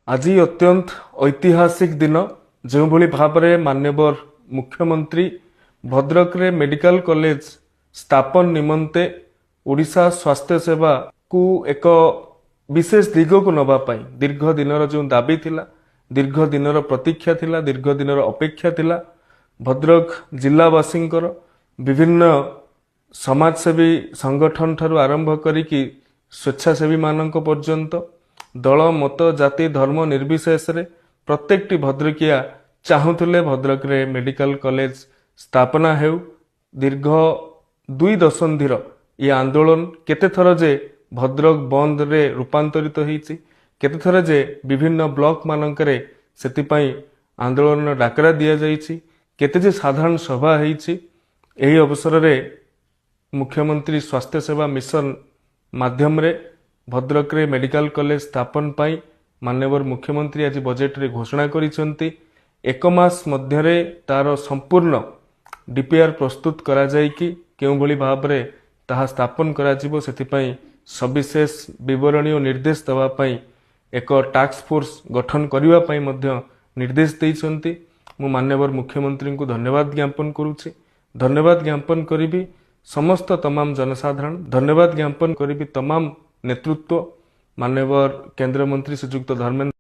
आज अत्यंत ऐतिहासिक दिन जो भाव में माननीय मुख्यमंत्री भद्रक रे मेडिकल कॉलेज स्थापन निमंते ओडिशा स्वास्थ्य सेवा को एक विशेष दिग को नवापाई दीर्घ दिनर जो दाबी थिला, दीर्घ दिनर प्रतीक्षा थिला, दीर्घ दिनर अपेक्षा थिला। भद्रक जिलावासींकर विभिन्न समाजसेवी संगठन ठारू आरंभ करिकी स्वेच्छासेवी मानक पर्यंत दल मत जाति धर्म निर्विशेष रे प्रत्येकटी भद्रकिया चाहूले भद्रक रे मेडिकल कॉलेज स्थापना हेउ। दीर्घ 2 दशंधिर ये आंदोलन केते थर जे भद्रक बंद रे रूपांतरित होईची, केते थर जे विभिन्न ब्लॉक मानकरे सेतिपाई आंदोलन डाकरा दिया जाईची, केते जे साधारण सभा होईची। एही अवसर रे मुख्यमंत्री स्वास्थ्य सेवा मिशन माध्यम रे भद्रक रे मेडिकल कॉलेज स्थापन पाई माननीय मुख्यमंत्री आज बजेट रे घोषणा करिसेंती। 1 मास मध्यरे तार संपूर्ण डीपीआर प्रस्तुत करा जाय कि केउ भली भाव रे ताहा स्थापन करा जिवो, सेतिपाई सविशेष विवरणी और निर्देश दवा पाई एक टास्क फोर्स गठन करिवा पाई मध्य निर्देश दैछंती। मु माननीय मुख्यमंत्री को धन्यवाद ज्ञापन करूछि। धन्यवाद ज्ञापन करिबी समस्त तमाम जनसाधारण, धन्यवाद ज्ञापन करिबी तमाम नेतृत्व, माननीय केंद्र मंत्री श्रीयुक्त धर्मेंद्र